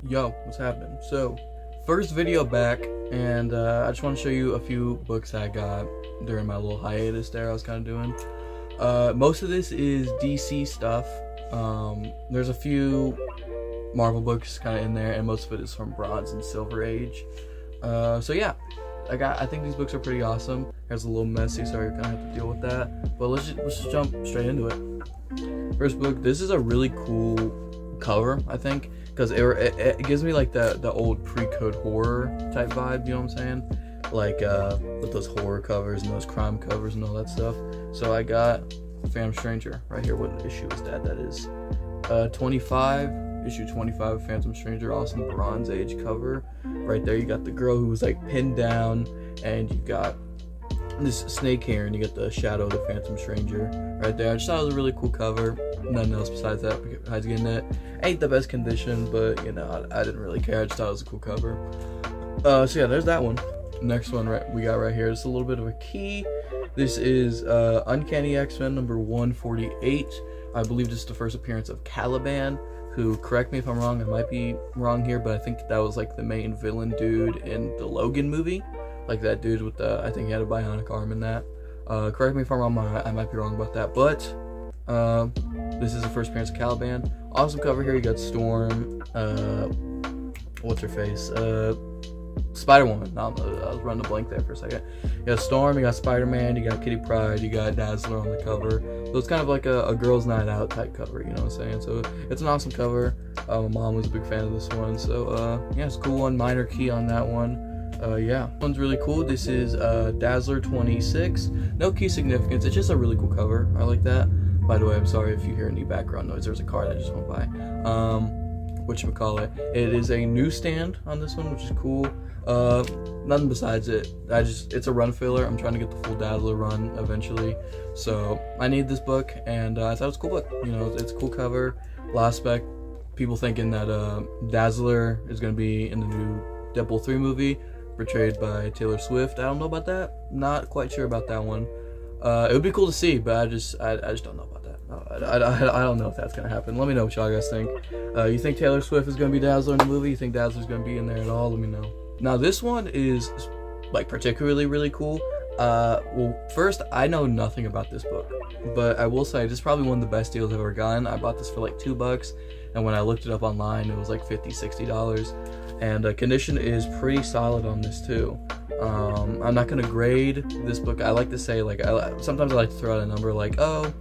Yo, what's happening? So, first video back, and I just want to show you a few books I got during my little hiatus there I was kind of doing. Most of this is DC stuff. There's a few Marvel books kind of in there, and most of it is from Bronze and Silver Age. So yeah, I think these books are pretty awesome. It's a little messy, so you're gonna have to deal with that. But let's just jump straight into it. First book. This is a really cool cover, I think, because it gives me like the old pre-code horror type vibe. You know what I'm saying? Like with those horror covers and those crime covers and all that stuff. So I got Phantom Stranger right here. What issue is that? That is 25. Issue 25 of Phantom Stranger. Awesome Bronze Age cover. Right there, you got the girl who was like pinned down, and you got this snake hair, and you get the shadow of the Phantom Stranger right there. I just thought it was a really cool cover. Nothing else besides that. Besides getting it, ain't the best condition, but you know, I didn't really care. I just thought it was a cool cover. So yeah, there's that one. Next one we got right here. It's a little bit of a key. This is Uncanny X-Men number 148. I believe this is the first appearance of Caliban, who, correct me if I'm wrong, I might be wrong here, but I think that was like the main villain dude in the Logan movie. Like that dude with the, I think he had a bionic arm in that. Correct me if I'm wrong, I might be wrong about that, but this is the first appearance of Caliban. Awesome cover here. You got Storm, what's her face? Spider-Woman. I was running a blank there for a second. You got Storm, you got Spider-Man, you got Kitty Pryde, you got Dazzler on the cover. So it's kind of like a girls' night out type cover, you know what I'm saying? So it's an awesome cover. My mom was a big fan of this one, so yeah, it's a cool one. Minor key on that one. Yeah, this one's really cool. This is Dazzler 26. No key significance. It's just a really cool cover. I like that. By the way, I'm sorry if you hear any background noise. There's a car that just went by. Whatchamacallit. It is a newsstand on this one, which is cool. Nothing besides it. It's a run filler. I'm trying to get the full Dazzler run eventually, so I need this book, and I thought it was a cool book. You know, it's a cool cover. Last spec, people thinking that Dazzler is going to be in the new Deadpool 3 movie, portrayed by Taylor Swift. I don't know about that. Not quite sure about that one. It would be cool to see, but I just don't know about that. I don't know if that's gonna happen. Let me know what y'all guys think. You think Taylor Swift is gonna be Dazzler in the movie? You think Dazzler's gonna be in there at all? Let me know. Now this one is like particularly really cool. Well, first, I know nothing about this book, but I will say this is probably one of the best deals I've ever gotten. I bought this for like $2, and when I looked it up online, it was like $50–$60. And condition is pretty solid on this too. I'm not gonna grade this book. I like to say, like, sometimes I like to throw out a number like, oh,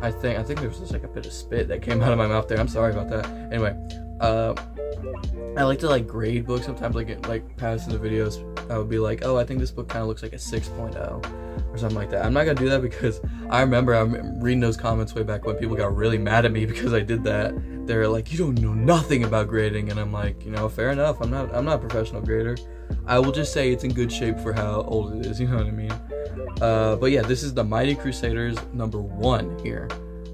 I think there was just like a bit of spit that came out of my mouth there. I'm sorry about that. Anyway, I like to like grade books sometimes, like past in the videos. I would be like, oh, I think this book kind of looks like a 6.0 or something like that. I'm not gonna do that because I remember I'm reading those comments way back when people got really mad at me because I did that. They're like, you don't know nothing about grading, and I'm like, you know, fair enough. I'm not a professional grader. I will just say it's in good shape for how old it is. You know what I mean? But yeah, this is the Mighty Crusaders number 1 here.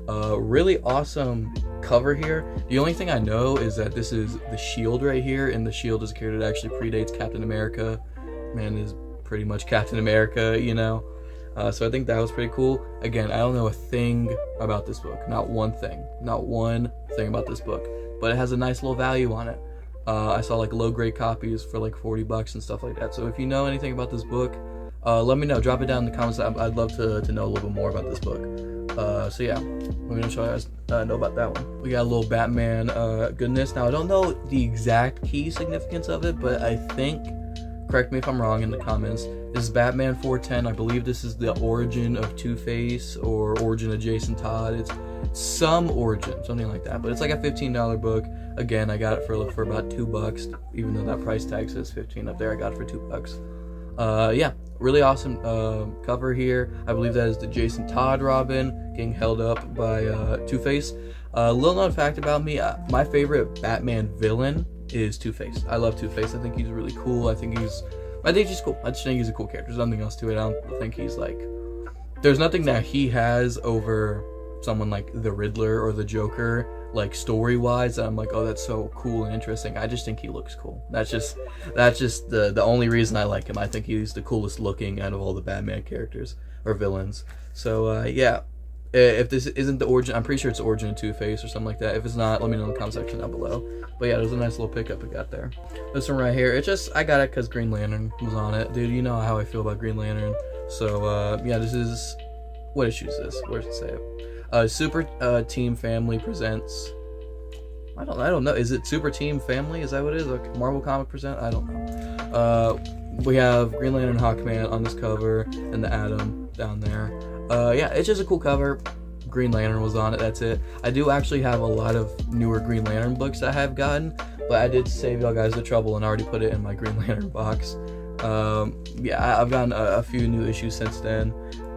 Really awesome cover here. The only thing I know is that this is the Shield right here, and the Shield is a character that actually predates Captain America. Man is pretty much Captain America, you know. So I think that was pretty cool. Again, I don't know a thing about this book. Not one thing about this book, but it has a nice little value on it. I saw like low grade copies for like $40 and stuff like that. So if you know anything about this book, let me know. Drop it down in the comments. I'd love to know a little bit more about this book. So yeah, let me show you guys know about that one. We got a little Batman goodness. Now I don't know the exact key significance of it, but I think, correct me if I'm wrong in the comments, this is Batman 410. I believe this is the origin of Two-Face, or origin of Jason Todd. It's some origin, something like that. But it's like a $15 book. Again, I got it for about $2, even though that price tag says 15 up there. I got it for $2. Yeah, really awesome cover here. I believe that is the Jason Todd Robin getting held up by Two-Face. Little known fact about me, my favorite Batman villain is Two-Face. I love Two-Face. I think he's really cool. I think he's cool. I just think he's a cool character. There's nothing else to it. I don't think he's like, there's nothing that he has over someone like the Riddler or the Joker, like story-wise, that I'm like, oh, that's so cool and interesting. I just think he looks cool. That's just the only reason I like him. I think he's the coolest looking out of all the Batman characters or villains. So yeah, If this isn't the origin, I'm pretty sure it's the origin of Two-Face or something like that. If it's not, let me know in the comment section down below. But yeah, there's a nice little pickup I got there. This one right here, I got it because Green Lantern was on it. Dude, you know how I feel about Green Lantern. So, yeah, this is, what issue is this? Where does it say it? Super Team Family presents, I don't know. Is it Super Team Family? Is that what it is? Like Marvel Comic present? I don't know. We have Green Lantern and Hawkman on this cover, and the Atom down there. Yeah, it's just a cool cover. Green Lantern was on it, that's it. I do actually have a lot of newer Green Lantern books I have gotten, but I did save y'all guys the trouble and already put it in my Green Lantern box. Yeah, I've gotten a few new issues since then,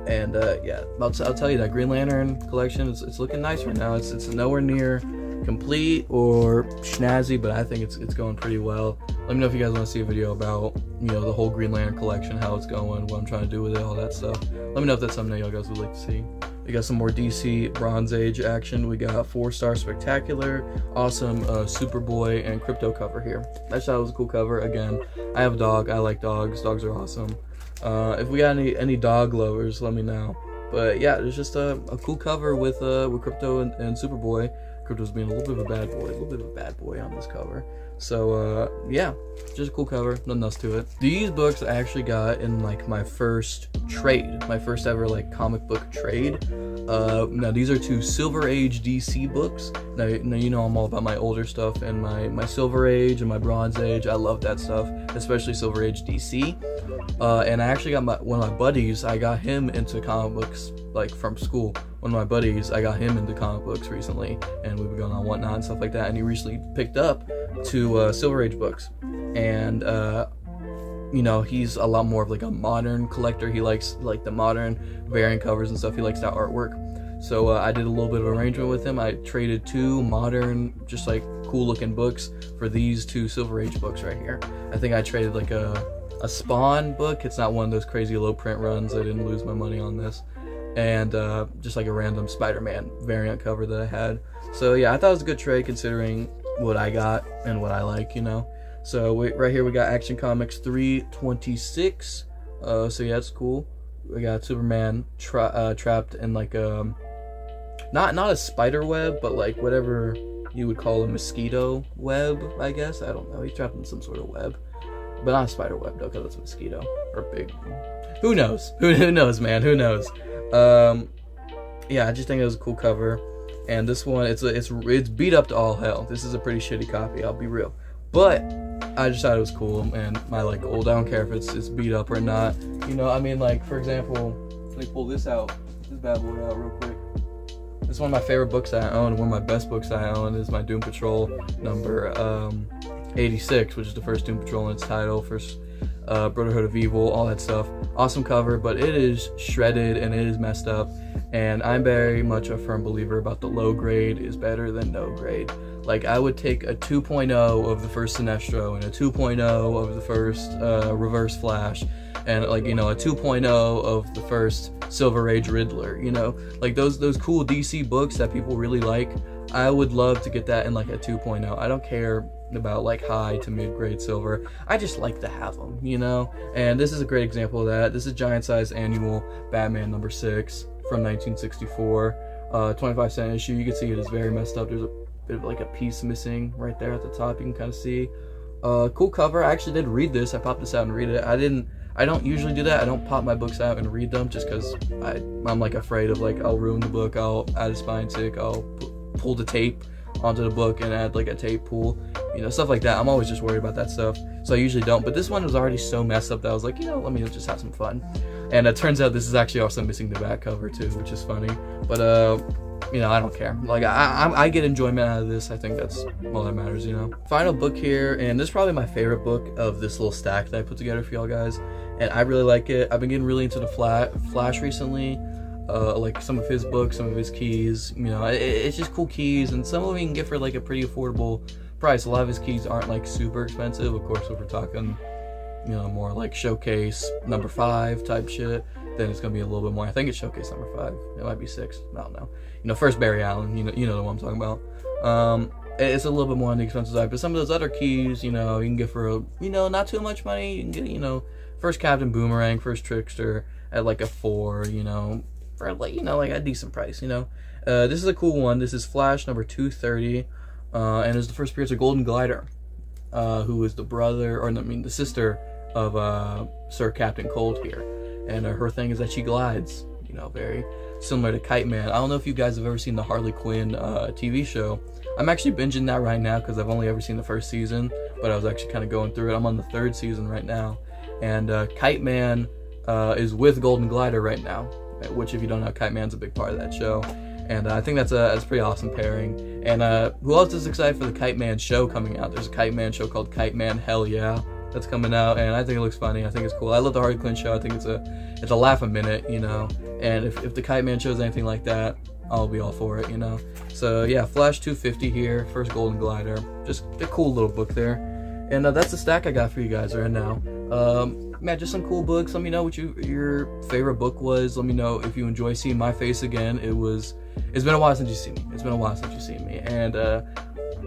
and yeah, I'll tell you that Green Lantern collection, it's looking nice right now. It's nowhere near complete or snazzy, but I think it's going pretty well. Let me know if you guys want to see a video about, you know, the whole Green Lantern collection, how it's going, what I'm trying to do with it, all that stuff. Let me know if that's something that y'all guys would like to see. We got some more DC Bronze Age action. We got 4-Star Spectacular, awesome Superboy and Crypto cover here. I just thought it was a cool cover. Again, I have a dog. I like dogs. Dogs are awesome. If we got any dog lovers, let me know. But yeah, there's just a cool cover with Crypto and Superboy. Crypto's being a little bit of a bad boy on this cover. So yeah, just a cool cover, nothing else to it. These books I actually got in like my first trade, my first ever like comic book trade. Now these are 2 Silver Age DC books. Now you know I'm all about my older stuff and my Silver Age and my Bronze Age. I love that stuff, especially Silver Age DC. And I actually got one of my buddies, I got him into comic books like from school. One of my buddies, I got him into comic books recently, and we've been going on Whatnot and stuff like that, and he recently picked up 2 Silver Age books. And you know, he's a lot more of like a modern collector. He likes like the modern variant covers and stuff. He likes that artwork. So I did a little bit of arrangement with him. I traded 2 modern, just like cool looking books for these 2 Silver Age books right here. I think I traded like a Spawn book. It's not one of those crazy low print runs. I didn't lose my money on this. And just like a random Spider-Man variant cover that I had. So yeah, I thought it was a good trade considering what I got and what I like, you know. So right here we got Action Comics 326. So yeah, it's cool. We got Superman trapped in like a not a spider web, but like whatever you would call a mosquito web, I guess. I don't know. He's trapped in some sort of web, but not a spider web though, because it's a mosquito or big. Who knows? Who knows, man? Who knows? Yeah, I just think it was a cool cover. And this one, it's beat up to all hell. This is a pretty shitty copy, I'll be real. But I just thought it was cool, and I like old. I don't care if it's beat up or not. You know, I mean, like for example, let me pull this out, this bad boy out real quick. This is one of my favorite books that I own. One of my best books that I own is my Doom Patrol number 86, which is the first Doom Patrol in its title, first Brotherhood of Evil, all that stuff. Awesome cover, but it is shredded and it is messed up. And I'm very much a firm believer about the low grade is better than no grade. Like, I would take a 2.0 of the first Sinestro and a 2.0 of the first Reverse Flash, and like, you know, a 2.0 of the first Silver Age Riddler, you know, like those cool DC books that people really like. I would love to get that in like a 2.0. I don't care about like high to mid-grade silver. I just like to have them, you know. And this is a great example of that. This is Giant Size Annual Batman number 6 from 1964, 25-cent issue. You can see it is very messed up. There's a bit of like a piece missing right there at the top. You can kind of see. Cool cover. I actually did read this. I popped this out and read it. I don't usually do that. I don't pop my books out and read them just because I'm like afraid of like I'll ruin the book. I'll add a spine tick. I'll pull the tape onto the book and add like a tape pull, you know, stuff like that. I'm always just worried about that stuff, so I usually don't. But this one was already so messed up that I was like, you know, let me just have some fun. And it turns out this is actually also missing the back cover too, which is funny. But you know, I don't care. Like I get enjoyment out of this. I think that's all that matters, you know. Final book here, and this is probably my favorite book of this little stack that I put together for y'all guys, and I really like it. I've been getting really into the Flash recently. Like some of his books, some of his keys, you know, it's just cool keys, and some of them you can get for like a pretty affordable price. A lot of his keys aren't like super expensive. Of course, if we're talking, you know, more like Showcase number 5 type shit, then it's gonna be a little bit more. I think it's Showcase number 5. It might be 6. I don't know. You know, first Barry Allen. You know the one I'm talking about. It's a little bit more on the expensive side, but some of those other keys, you know, you can get for you know, not too much money. You can get, you know, first Captain Boomerang, first Trickster at like a 4. You know. for like, you know, like a decent price, you know. This is a cool one. This is Flash number 230, and it's the first appearance of Golden Glider, who is the brother, or I mean the sister of Sir Captain Cold here. And her thing is that she glides, you know, very similar to Kite Man. I don't know if you guys have ever seen the Harley Quinn TV show. I'm actually binging that right now because I've only ever seen the first season, but I was actually kind of going through it. I'm on the 3rd season right now, and Kite Man is with Golden Glider right now, which, if you don't know, Kite Man's a big part of that show. And I think that's a pretty awesome pairing. And who else is excited for the Kite Man show coming out? There's a Kite Man show called Kite Man Hell Yeah that's coming out, and I think it looks funny. I think it's cool. I love the Harley Quinn show. I think it's a laugh a minute, you know. And if the Kite Man show is anything like that, I'll be all for it, you know. So yeah, Flash 250 here, first Golden Glider. Just a cool little book there. And that's the stack I got for you guys right now. Man, just some cool books. Let me know what your favorite book was. Let me know if you enjoy seeing my face again. It's been a while since you've seen me. It's been a while since you've seen me. And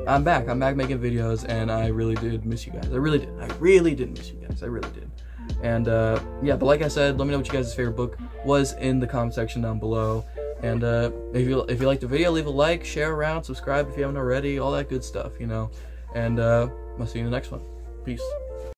I'm back making videos, and I really did miss you guys. I really did miss you guys. I really did. And yeah, but like I said, let me know what you guys' favorite book was in the comment section down below. And if you liked the video, leave a like, share around, subscribe if you haven't already, all that good stuff, you know. And I'll see you in the next one. Peace.